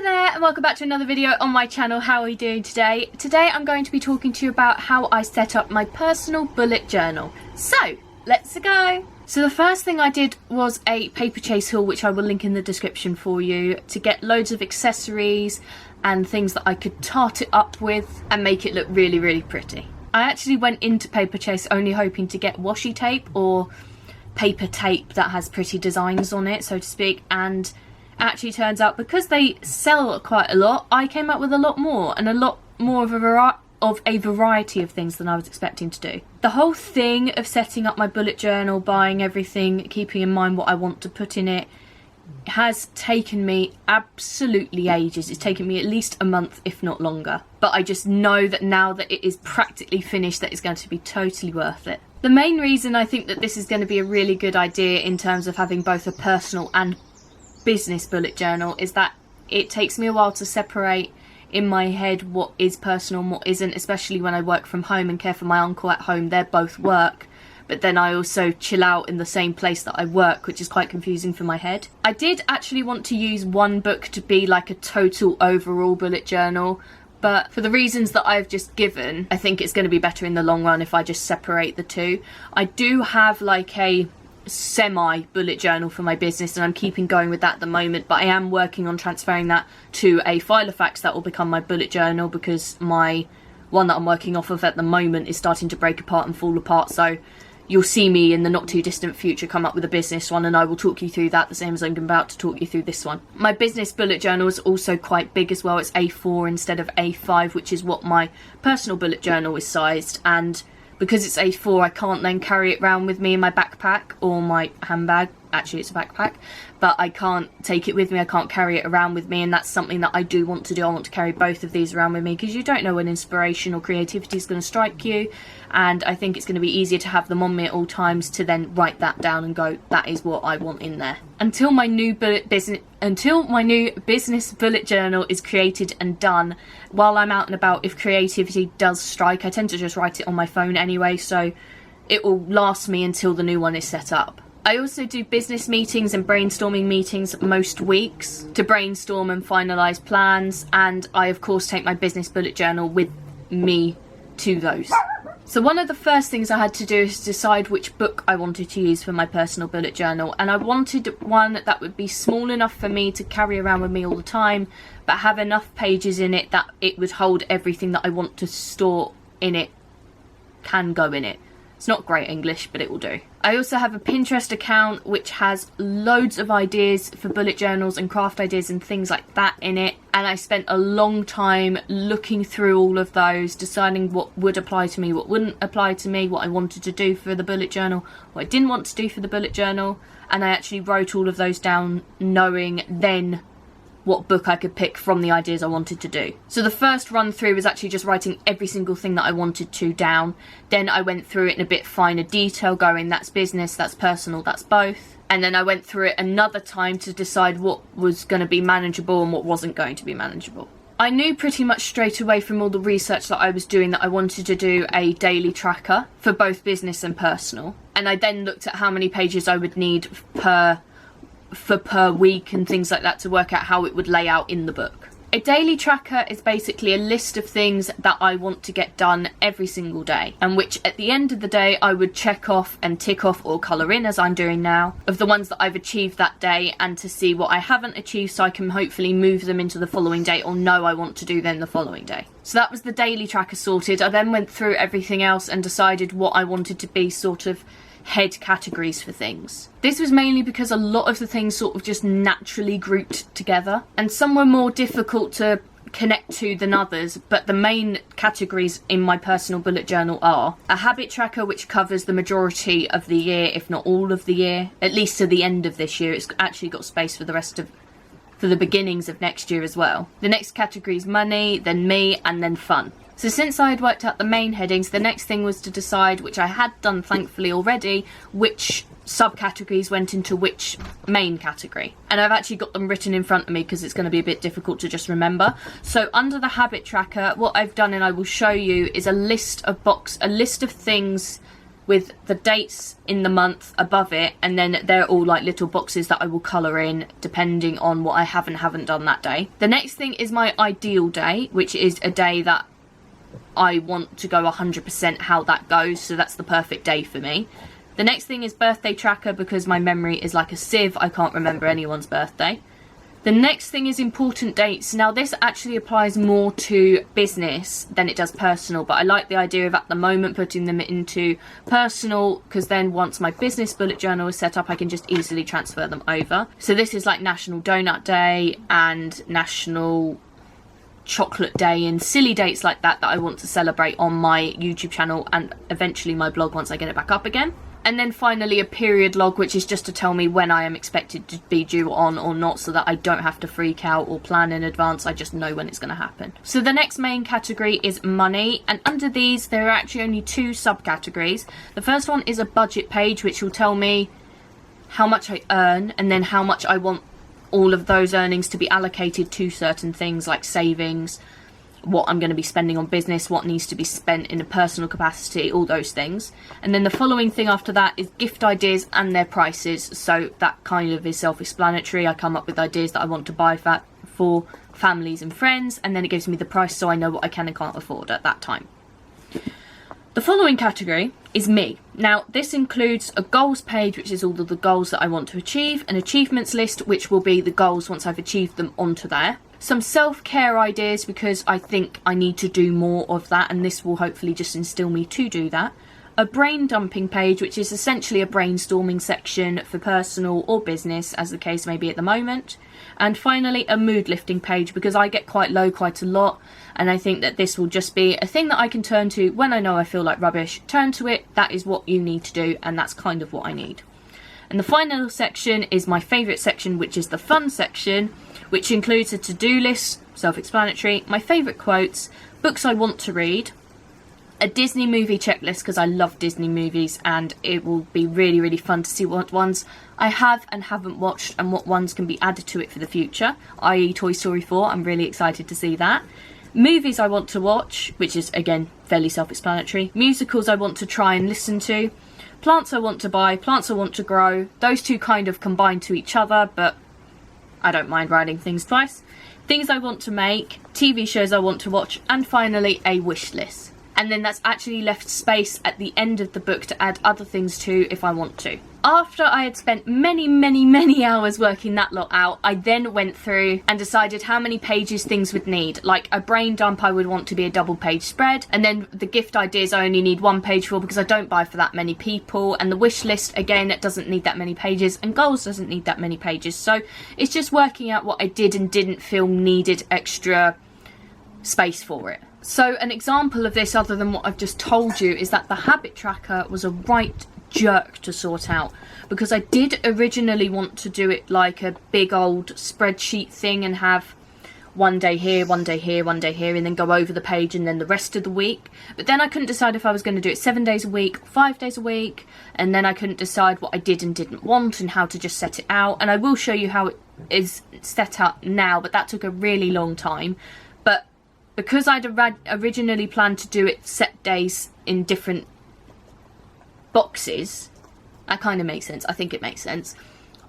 there and welcome back to another video on my channel. How are we doing today? Today I'm going to be talking to you about how I set up my personal bullet journal. So let's go. So the first thing I did was a paper chase haul, which I will link in the description for you, to get loads of accessories and things that I could tart it up with and make it look really, really pretty. I actually went into paper chase only hoping to get washi tape or paper tape that has pretty designs on it, so to speak, and actually turns out because they sell quite a lot, I came up with a lot more and a lot more of a variety of things than I was expecting to do. The whole thing of setting up my bullet journal, buying everything, keeping in mind what I want to put in it, has taken me absolutely ages. It's taken me at least a month, if not longer. But I just know that now that it is practically finished, that it's going to be totally worth it. The main reason I think that this is going to be a really good idea in terms of having both a personal and business bullet journal is that it takes me a while to separate in my head what is personal and what isn't, especially when I work from home and care for my uncle at home. They're both work, but then I also chill out in the same place that I work, which is quite confusing for my head. I did actually want to use one book to be like a total overall bullet journal, but for the reasons that I've just given, I think it's going to be better in the long run if I just separate the two. I do have like a semi bullet journal for my business and I'm keeping going with that at the moment, but I am working on transferring that to a Filofax that will become my bullet journal, because my one that I'm working off of at the moment is starting to break apart and fall apart. So you'll see me in the not too distant future come up with a business one, and I will talk you through that the same as I'm about to talk you through this one. My business bullet journal is also quite big as well. It's A4 instead of A5, which is what my personal bullet journal is sized, and because it's A4 I can't then carry it around with me in my backpack or my handbag. Actually it's a backpack, but I can't take it with me, I can't carry it around with me, and that's something that I do want to do. I want to carry both of these around with me because you don't know when inspiration or creativity is going to strike you, and I think it's going to be easier to have them on me at all times to then write that down and go, that is what I want in there. Until my new business bullet journal is created and done, while I'm out and about, if creativity does strike, I tend to just write it on my phone anyway, so it will last me until the new one is set up. I also do business meetings and brainstorming meetings most weeks to brainstorm and finalise plans, and I of course take my business bullet journal with me to those. So one of the first things I had to do is decide which book I wanted to use for my personal bullet journal, and I wanted one that would be small enough for me to carry around with me all the time, but have enough pages in it that it would hold everything that I want to store in it, can go in it. It's not great English, but it will do. I also have a Pinterest account which has loads of ideas for bullet journals and craft ideas and things like that in it, and I spent a long time looking through all of those, deciding what would apply to me, what wouldn't apply to me, what I wanted to do for the bullet journal, what I didn't want to do for the bullet journal, and I actually wrote all of those down, knowing then what book I could pick from the ideas I wanted to do. So the first run through was actually just writing every single thing that I wanted to down. Then I went through it in a bit finer detail, going that's business, that's personal, that's both. And then I went through it another time to decide what was going to be manageable and what wasn't going to be manageable. I knew pretty much straight away from all the research that I was doing that I wanted to do a daily tracker for both business and personal. And I then looked at how many pages I would need per week and things like that to work out how it would lay out in the book. A daily tracker is basically a list of things that I want to get done every single day, and which at the end of the day I would check off and tick off or colour in, as I'm doing now, of the ones that I've achieved that day, and to see what I haven't achieved so I can hopefully move them into the following day or know I want to do them the following day. So that was the daily tracker sorted. I then went through everything else and decided what I wanted to be sort of head categories for things. This was mainly because a lot of the things sort of just naturally grouped together, and some were more difficult to connect to than others, but the main categories in my personal bullet journal are a habit tracker, which covers the majority of the year, if not all of the year, at least to the end of this year. It's actually got space for the beginnings of next year as well. The next category is money, then me, and then fun. So since I had worked out the main headings, the next thing was to decide, which I had done thankfully already, which subcategories went into which main category. And I've actually got them written in front of me because it's going to be a bit difficult to just remember. So under the habit tracker, what I've done, and I will show you, is a list of things with the dates in the month above it, and then they're all like little boxes that I will colour in depending on what I have and haven't done that day. The next thing is my ideal day, which is a day that I want to go 100% how that goes, so that's the perfect day for me. The next thing is birthday tracker, because my memory is like a sieve, I can't remember anyone's birthday. The next thing is important dates. Now this actually applies more to business than it does personal, but I like the idea of at the moment putting them into personal, because then once my business bullet journal is set up I can just easily transfer them over. So this is like National Donut Day and National Chocolate Day and silly dates like that that I want to celebrate on my YouTube channel and eventually my blog once I get it back up again. And then finally a period log, which is just to tell me when I am expected to be due on or not, so that I don't have to freak out or plan in advance. I just know when it's going to happen. So the next main category is money, and under these there are actually only two subcategories. The first one is a budget page, which will tell me how much I earn and then how much I want all of those earnings to be allocated to certain things like savings, what I'm going to be spending on business, what needs to be spent in a personal capacity, all those things. And then the following thing after that is gift ideas and their prices. So that kind of is self-explanatory. I come up with ideas that I want to buy for families and friends, and then it gives me the price so I know what I can and can't afford at that time. The following category is me. Now this includes a goals page, which is all of the goals that I want to achieve, an achievements list, which will be the goals once I've achieved them onto there. Some self-care ideas, because I think I need to do more of that, and this will hopefully just instill me to do that. A brain dumping page, which is essentially a brainstorming section for personal or business, as the case may be at the moment. And finally, a mood lifting page, because I get quite low quite a lot, and I think that this will just be a thing that I can turn to when I know I feel like rubbish. Turn to it, that is what you need to do, and that's kind of what I need. And the final section is my favourite section, which is the fun section, which includes a to-do list, self-explanatory, my favourite quotes, books I want to read, a Disney movie checklist, because I love Disney movies and it will be really, really fun to see what ones I have and haven't watched and what ones can be added to it for the future, i.e. Toy Story 4, I'm really excited to see that. Movies I want to watch, which is again fairly self-explanatory, musicals I want to try and listen to, plants I want to buy, plants I want to grow. Those two kind of combine to each other, but I don't mind writing things twice. Things I want to make, TV shows I want to watch, and finally a wish list. And then that's actually left space at the end of the book to add other things to if I want to. After I had spent many hours working that lot out, I then went through and decided how many pages things would need. Like a brain dump I would want to be a double page spread, and then the gift ideas I only need one page for because I don't buy for that many people, and the wish list again, it doesn't need that many pages, and goals doesn't need that many pages. So it's just working out what I did and didn't feel needed extra space for it. So an example of this, other than what I've just told you, is that the habit tracker was a right jerk to sort out, because I did originally want to do it like a big old spreadsheet thing and have one day here, one day here, one day here, and then go over the page and then the rest of the week. But then I couldn't decide if I was going to do it 7 days a week, 5 days a week, and then I couldn't decide what I did and didn't want and how to just set it out. And I will show you how it is set up now, but that took a really long time. But because I'd originally planned to do it set days in different boxes, that kind of makes sense. I think it makes sense.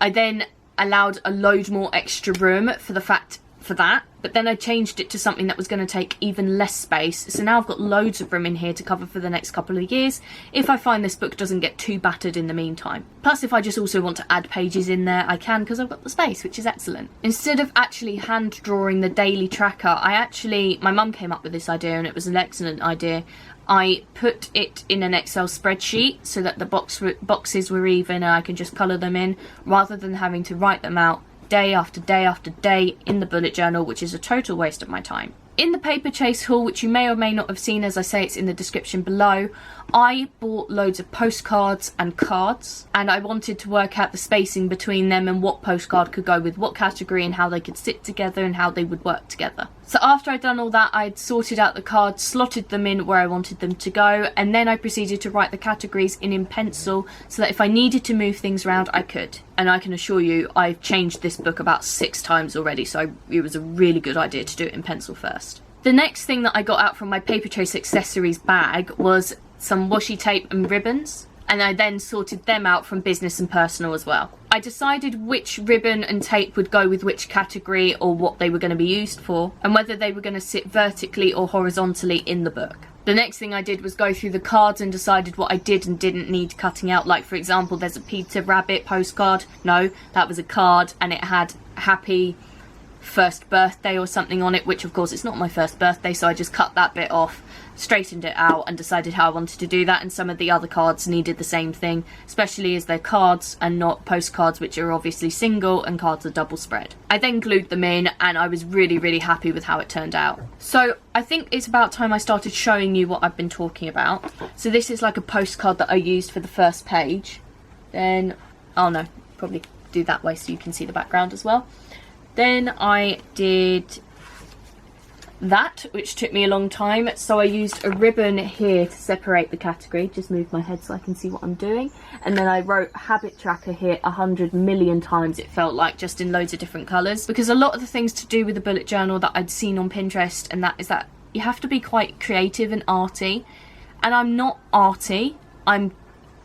I then allowed a load more extra room for that, but then I changed it to something that was going to take even less space. So now I've got loads of room in here to cover for the next couple of years if I find this book doesn't get too battered in the meantime. Plus, if I just also want to add pages in there, I can, because I've got the space, which is excellent. Instead of actually hand drawing the daily tracker, my mum came up with this idea and it was an excellent idea. I put it in an Excel spreadsheet so that the boxes were even and I can just colour them in rather than having to write them out day after day after day in the bullet journal, which is a total waste of my time. In the paper chase haul, which you may or may not have seen, as I say, it's in the description below, I bought loads of postcards and cards, and I wanted to work out the spacing between them and what postcard could go with what category and how they could sit together and how they would work together. So after I'd done all that, I'd sorted out the cards, slotted them in where I wanted them to go, and then I proceeded to write the categories in pencil so that if I needed to move things around, I could. And I can assure you, I've changed this book about 6 times already, so it was a really good idea to do it in pencil first. The next thing that I got out from my paper chase accessories bag was some washi tape and ribbons, and I then sorted them out from business and personal as well. I decided which ribbon and tape would go with which category or what they were going to be used for, and whether they were going to sit vertically or horizontally in the book. The next thing I did was go through the cards and decided what I did and didn't need cutting out. Like, for example, there's a Peter Rabbit postcard. No, that was a card and it had happy first birthday or something on it, which of course it's not my first birthday, so I just cut that bit off, straightened it out and decided how I wanted to do that. And some of the other cards needed the same thing, especially as they're cards and not postcards, which are obviously single, and cards are double spread. I then glued them in and I was really happy with how it turned out. So I think it's about time I started showing you what I've been talking about. So this is like a postcard that I used for the first page. Then, oh no, probably do that way so you can see the background as well. Then I did that, which took me a long time, so I used a ribbon here to separate the category. Just move my head so I can see what I'm doing. And then I wrote habit tracker here 100 million times, it felt like, just in loads of different colours, because a lot of the things to do with the bullet journal that I'd seen on Pinterest and that is that you have to be quite creative and arty, and I'm not arty. I'm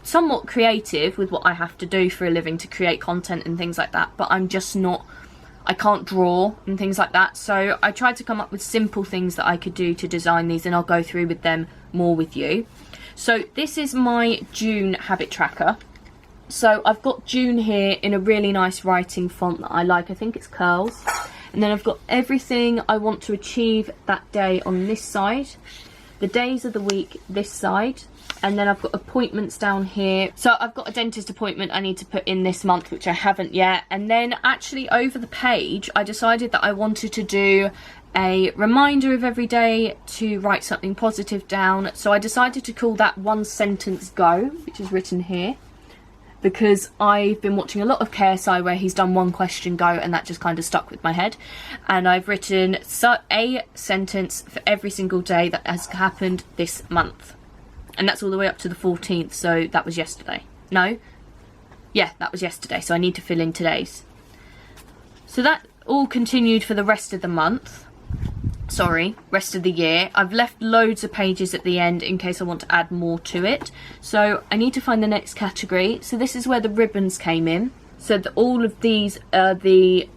somewhat creative with what I have to do for a living to create content and things like that, but I'm just not, I can't draw and things like that. So I tried to come up with simple things that I could do to design these, and I'll go through with them more with you. So this is my June habit tracker. So I've got June here in a really nice writing font that I like. I think it's Curls. And then I've got everything I want to achieve that day on this side, the days of the week this side, and then I've got appointments down here. So I've got a dentist appointment I need to put in this month, which I haven't yet. And then actually over the page, I decided that I wanted to do a reminder of every day to write something positive down. So I decided to call that One Sentence Go, which is written here, because I've been watching a lot of KSI where he's done one question go, and that just kind of stuck with my head. And I've written a sentence for every single day that has happened this month. And that's all the way up to the 14th, so that was yesterday. No? Yeah, that was yesterday, so I need to fill in today's. So that all continued for the rest of the month. Sorry, rest of the year. I've left loads of pages at the end in case I want to add more to it. So I need to find the next category. So this is where the ribbons came in. So all of these are the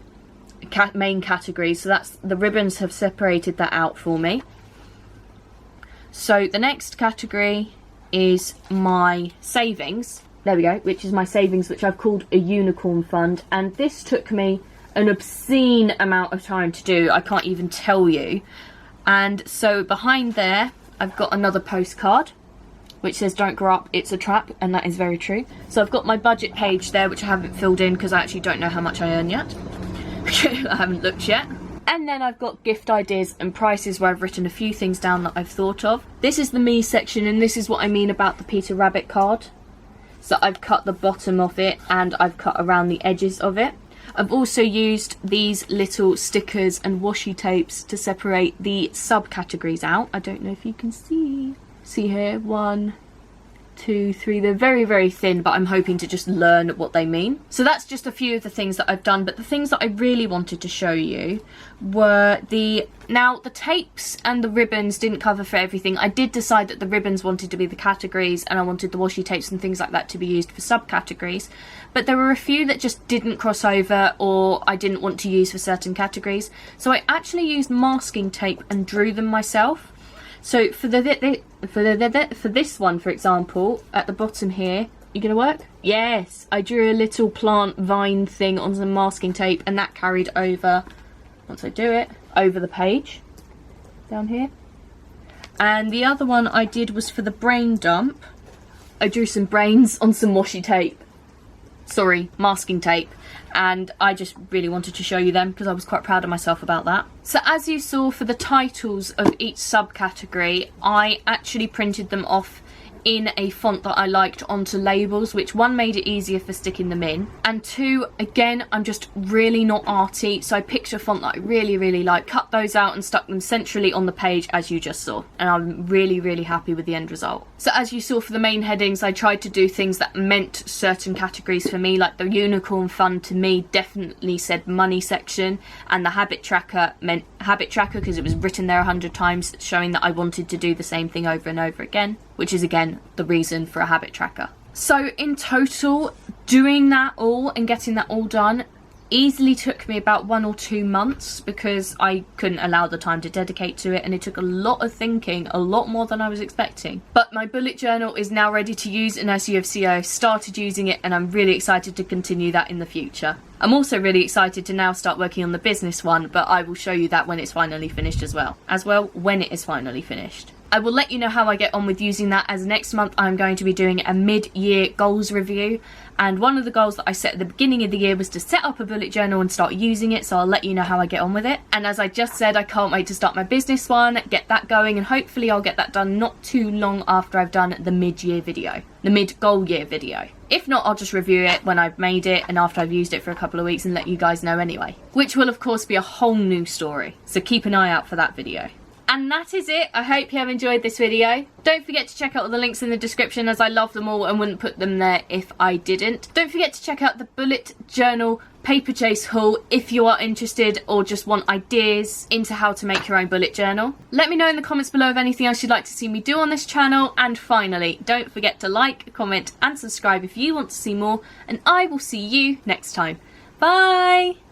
main categories. So that's the ribbons have separated that out for me. So the next category is my savings. There we go, which is my savings, which I've called a unicorn fund. And this took me an obscene amount of time to do. I can't even tell you. And so behind there, I've got another postcard, which says don't grow up, it's a trap. And that is very true. So I've got my budget page there, which I haven't filled in because I actually don't know how much I earn yet. I haven't looked yet. And then I've got gift ideas and prices where I've written a few things down that I've thought of. This is the me section, and this is what I mean about the Peter Rabbit card. So I've cut the bottom of it and I've cut around the edges of it. I've also used these little stickers and washi tapes to separate the subcategories out. I don't know if you can see. See here, 1, 2, 3. They're very thin, but I'm hoping to just learn what they mean. So that's just a few of the things that I've done, but the things that I really wanted to show you were the tapes and the ribbons didn't cover for everything. I did decide that the ribbons wanted to be the categories and I wanted the washi tapes and things like that to be used for subcategories, but there were a few that just didn't cross over or I didn't want to use for certain categories. So I actually used masking tape and drew them myself. So for this one, for example, at the bottom here, you gonna work? Yes, I drew a little plant vine thing on some masking tape, and that carried over, once I do it, over the page down here. And the other one I did was for the brain dump. I drew some brains on some washi tape. Sorry, masking tape. And I just really wanted to show you them because I was quite proud of myself about that. So as you saw, for the titles of each subcategory, I actually printed them off in a font that I liked onto labels, which one made it easier for sticking them in, and two, again, I'm just really not arty, so I picked a font that I really like, cut those out and stuck them centrally on the page as you just saw, and I'm really happy with the end result. So as you saw, for the main headings, I tried to do things that meant certain categories for me, like the unicorn fund to me definitely said money section, and the habit tracker meant habit tracker because it was written there 100 times, showing that I wanted to do the same thing over and over again, which is again the reason for a habit tracker. So in total, doing that all and getting that all done easily took me about 1 or 2 months because I couldn't allow the time to dedicate to it, and it took a lot of thinking, a lot more than I was expecting. But my bullet journal is now ready to use, and as you have seen, I've started using it and I'm really excited to continue that in the future. I'm also really excited to now start working on the business one, but I will show you that when it's finally finished as well. When it is finally finished. I will let you know how I get on with using that, as next month I'm going to be doing a mid-year goals review, and one of the goals that I set at the beginning of the year was to set up a bullet journal and start using it, so I'll let you know how I get on with it. And as I just said, I can't wait to start my business one, get that going, and hopefully I'll get that done not too long after I've done the mid-year video, the mid-goal year video. If not, I'll just review it when I've made it and after I've used it for a couple of weeks and let you guys know anyway, which will of course be a whole new story, so keep an eye out for that video. And that is it. I hope you have enjoyed this video. Don't forget to check out all the links in the description, as I love them all and wouldn't put them there if I didn't. Don't forget to check out the bullet journal paper chase haul if you are interested or just want ideas into how to make your own bullet journal. Let me know in the comments below of anything else you'd like to see me do on this channel. And finally, don't forget to like, comment and subscribe if you want to see more, and I will see you next time. Bye!